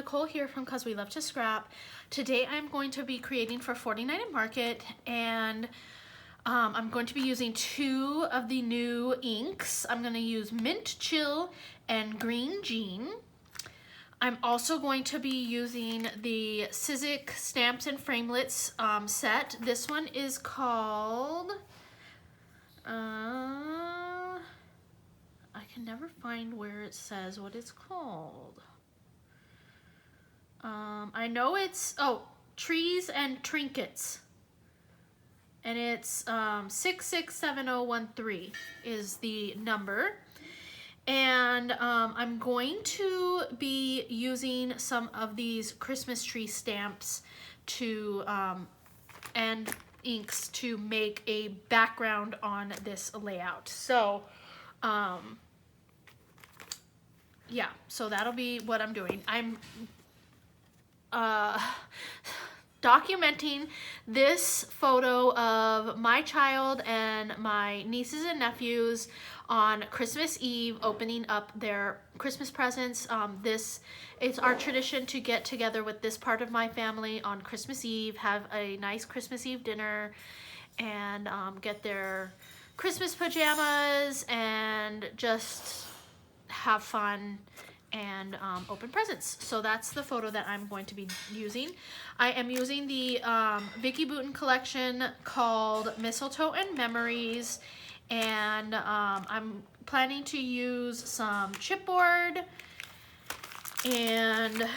Nicole here from Cause We Love to Scrap. Today I'm going to be creating for 49 and Market, and I'm going to be using two of the new inks. I'm going to use Mint Chill and Green Jean. I'm also going to be using the Sizzix Stamps and Framelits set. This one is called, I can never find where it says what it's called. I know it's, Trees and Trinkets. And it's 667013 is the number. And I'm going to be using some of these Christmas tree stamps to and inks to make a background on this layout. So yeah, so that'll be what I'm doing. I'm documenting this photo of my child and my nieces and nephews on Christmas Eve opening up their Christmas presents. It's our tradition to get together with this part of my family on Christmas Eve, have a nice Christmas Eve dinner, and get their Christmas pajamas and just have fun and open presents. So that's the photo that I'm going to be using. I am using the Vicki Boutin collection called Mistletoe Memories, and I'm planning to use some chipboard, and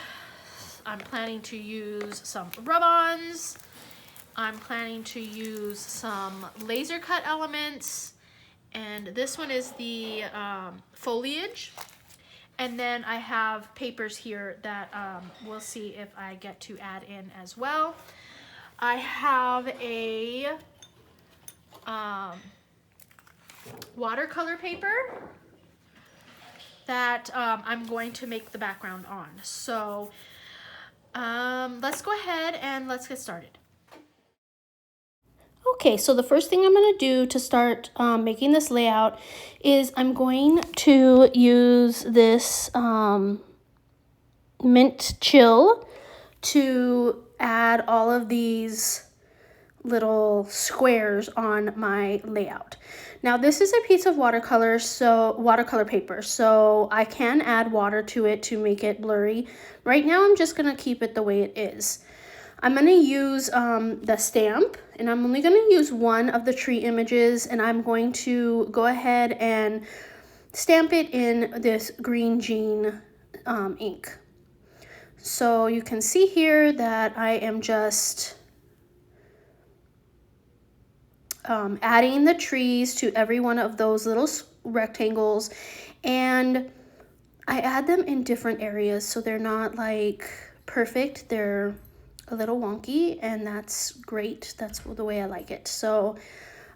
I'm planning to use some rub-ons. I'm planning to use some laser cut elements, and this one is the foliage. And then I have papers here that we'll see if I get to add in as well. I have a watercolor paper that I'm going to make the background on. So let's go ahead and let's get started. Okay, so the first thing I'm going to do to start making this layout is I'm going to use this Mint Chill to add all of these little squares on my layout. Now this is a piece of watercolor paper, so I can add water to it to make it blurry. Right now I'm just going to keep it the way it is. I'm going to use the stamp, and I'm only going to use one of the tree images, and I'm going to go ahead and stamp it in this Green Jean ink. So you can see here that I am just adding the trees to every one of those little rectangles, and I add them in different areas so they're not like perfect. They're a little wonky, and that's great. That's the way I like it. So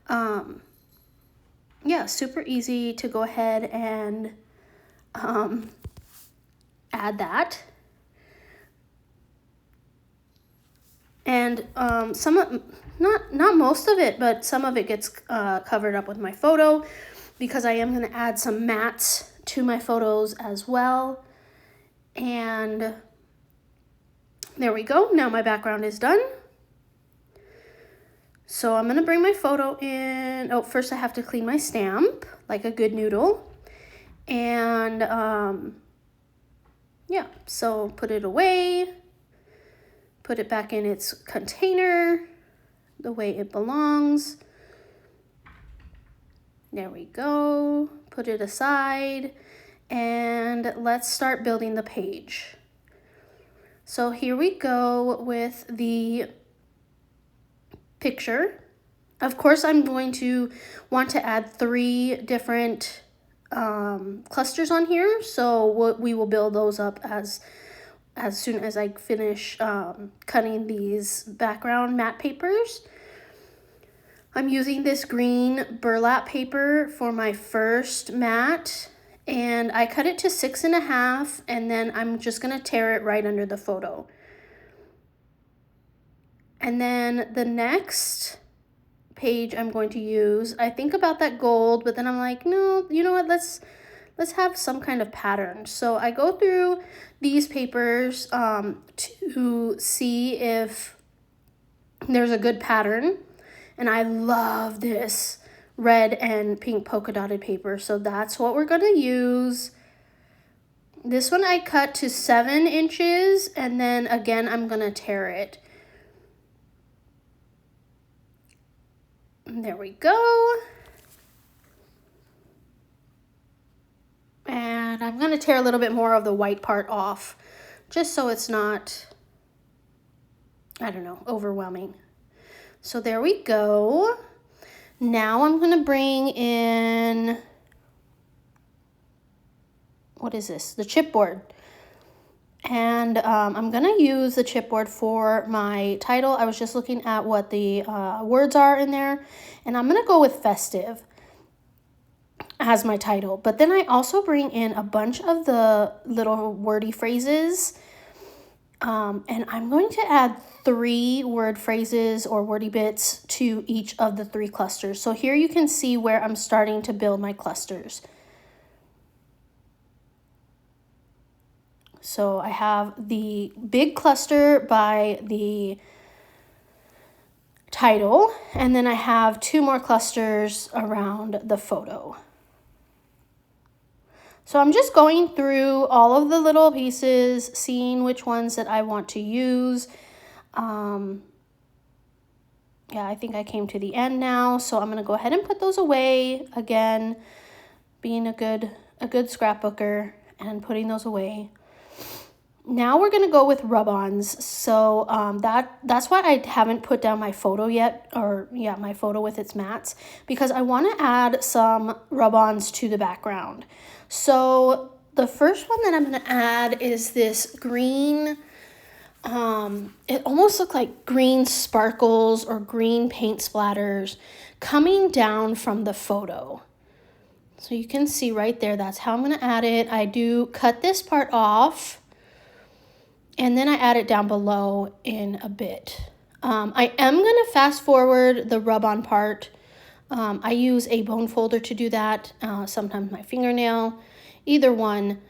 yeah, super easy to go ahead and add that. And not most of it, but some of it gets covered up with my photo, because I am going to add some mats to my photos as well. And there we go. Now my background is done. So I'm going to bring my photo in. Oh, first I have to clean my stamp like a good noodle. And yeah, so put it away. Put it back in its container the way it belongs. There we go. Put it aside. And let's start building the page. So here we go with the picture. Of course, I'm going to want to add 3 different clusters on here. So we will build those up as soon as I finish cutting these background matte papers. I'm using this green burlap paper for my first matte, and I cut it to 6.5, and then I'm just going to tear it right under the photo. And then the next page I'm going to use, I think about that gold, but then I'm like, no, you know what, let's let's have some kind of pattern. So I go through these papers to see if there's a good pattern. And I love this red and pink polka dotted paper. So that's what we're gonna use. This one I cut to 7 inches, and then again, I'm gonna tear it. And there we go. And I'm gonna tear a little bit more of the white part off, just so it's not, I don't know, overwhelming. So there we go. Now I'm gonna bring in, what is this? The chipboard. And I'm gonna use the chipboard for my title. I was just looking at what the words are in there, and I'm gonna go with festive as my title. But then I also bring in a bunch of the little wordy phrases, and I'm going to add 3 word phrases or wordy bits to each of the 3 clusters. So here you can see where I'm starting to build my clusters. So I have the big cluster by the title, and then I have 2 more clusters around the photo. So I'm just going through all of the little pieces, seeing which ones that I want to use. Yeah, I think I came to the end now, so I'm gonna go ahead and put those away. Again, being a good scrapbooker and putting those away. Now we're gonna go with rub-ons. So that's why I haven't put down my photo yet, or yeah, my photo with its mats, because I want to add some rub-ons to the background. So the first one that I'm gonna add is this green. It almost looks like green sparkles or green paint splatters coming down from the photo. So you can see right there, that's how I'm gonna add it. I do cut this part off, and then I add it down below in a bit. I am gonna fast forward the rub-on part. I use a bone folder to do that, sometimes my fingernail, either one.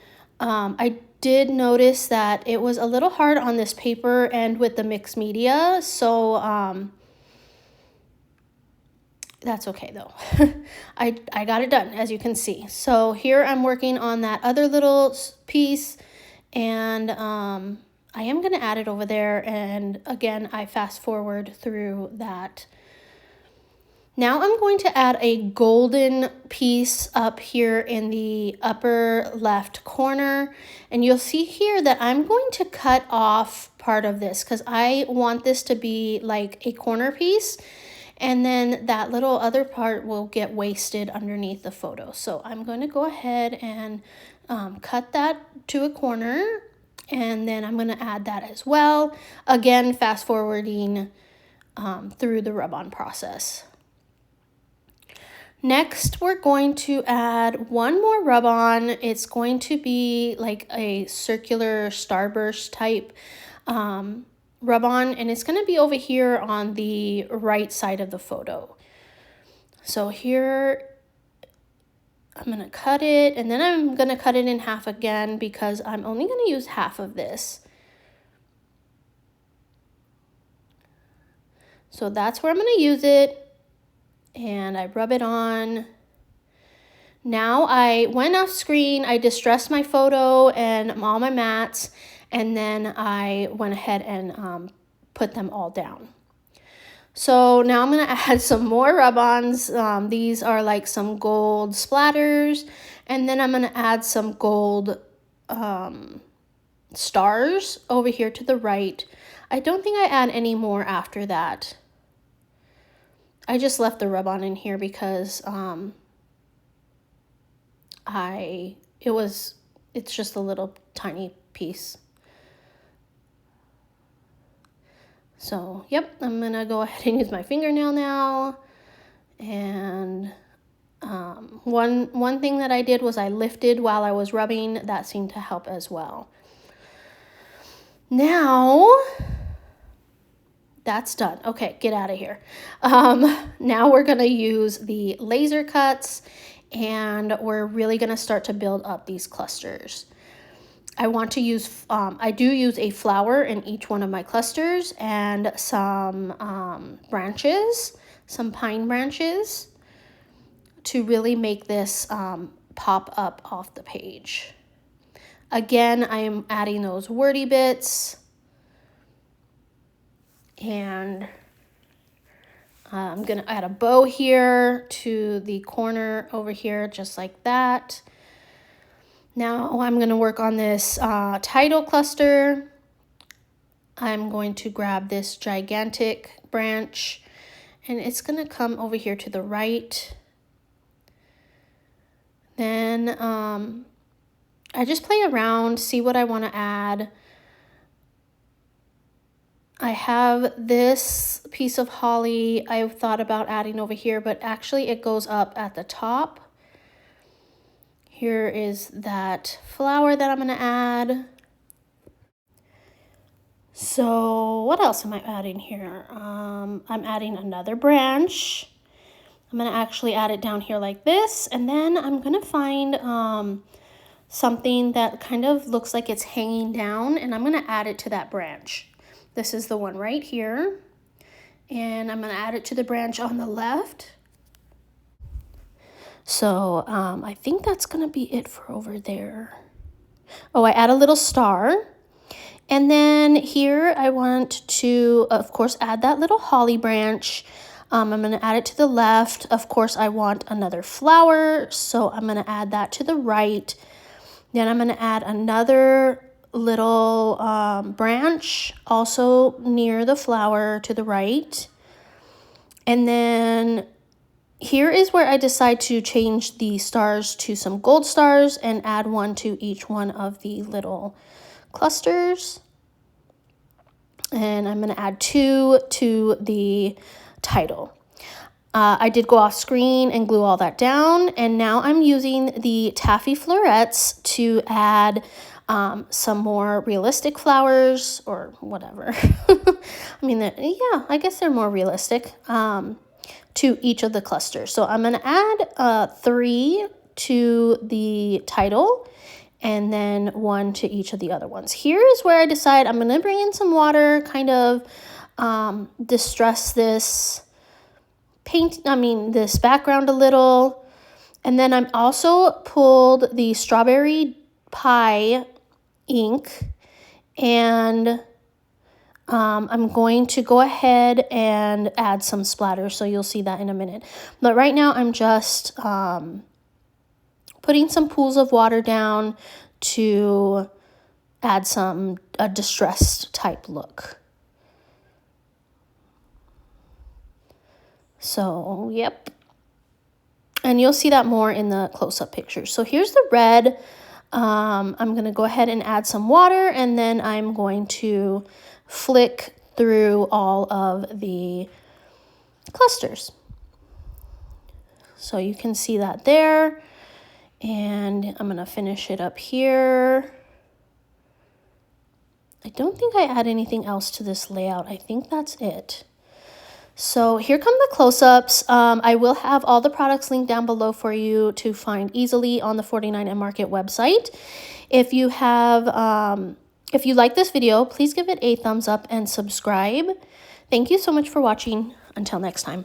I did notice that it was a little hard on this paper and with the mixed media, so that's okay though. I got it done, as you can see. So here I'm working on that other little piece, and I am going to add it over there, and again, I fast forward through that. Now I'm going to add a golden piece up here in the upper left corner, and you'll see here that I'm going to cut off part of this because I want this to be like a corner piece, and then that little other part will get wasted underneath the photo. So I'm going to go ahead and cut that to a corner, and then I'm going to add that as well. Again, fast forwarding through the rub-on process. Next, we're going to add one more rub-on. It's going to be like a circular starburst type rub-on, and it's going to be over here on the right side of the photo. So here, I'm going to cut it, and then I'm going to cut it in half again because I'm only going to use half of this. So that's where I'm going to use it. And I rub it on. Now I went off screen, I distressed my photo and all my mats, and then I went ahead and put them all down. So now I'm going to add some more rub-ons. These are like some gold splatters, and then I'm going to add some gold stars over here to the right. I don't think I add any more after that. I just left the rub-on in here because it's just a little tiny piece. So, yep, I'm going to go ahead and use my fingernail now. And one thing that I did was I lifted while I was rubbing. That seemed to help as well. Now, that's done. Okay, get out of here. Now we're going to use the laser cuts, and we're really going to start to build up these clusters. I want to use, I do use a flower in each one of my clusters and some branches, some pine branches to really make this pop up off the page. Again, I am adding those wordy bits, and I'm gonna add a bow here to the corner over here, just like that. Now I'm gonna work on this title cluster. I'm going to grab this gigantic branch, and it's gonna come over here to the right. Then I just play around, see what I want to add. I have this piece of holly I've thought about adding over here, but actually it goes up at the top. Here is that flower that I'm going to add. So what else am I adding here? I'm adding another branch. I'm going to actually add it down here like this, and then I'm going to find something that kind of looks like it's hanging down, and I'm going to add it to that branch. This is the one right here, and I'm going to add it to the branch on the left. So I think that's going to be it for over there. Oh, I add a little star. And then here I want to, of course, add that little holly branch. I'm going to add it to the left. Of course, I want another flower, so I'm going to add that to the right. Then I'm going to add another little branch also near the flower to the right. And then here is where I decide to change the stars to some gold stars and add one to each one of the little clusters. And I'm going to add 2 to the title. I did go off screen and glue all that down, and now I'm using the taffy florets to add some more realistic flowers, or whatever. I mean, yeah, I guess they're more realistic, to each of the clusters. So I'm going to add 3 to the title, and then 1 to each of the other ones. Here is where I decide I'm going to bring in some water, kind of distress this this background a little. And then I'm also pulled the strawberry pie ink, and I'm going to go ahead and add some splatter, so you'll see that in a minute. But right now I'm just putting some pools of water down to add a distressed type look. So, yep. And you'll see that more in the close-up pictures. So here's the red. I'm going to go ahead and add some water, and then I'm going to flick through all of the clusters. So you can see that there. And I'm going to finish it up here. I don't think I add anything else to this layout. I think that's it. So here come the close-ups. I will have all the products linked down below for you to find easily on the 49 Market website. If you like this video, please give it a thumbs up and subscribe. Thank you so much for watching. Until next time.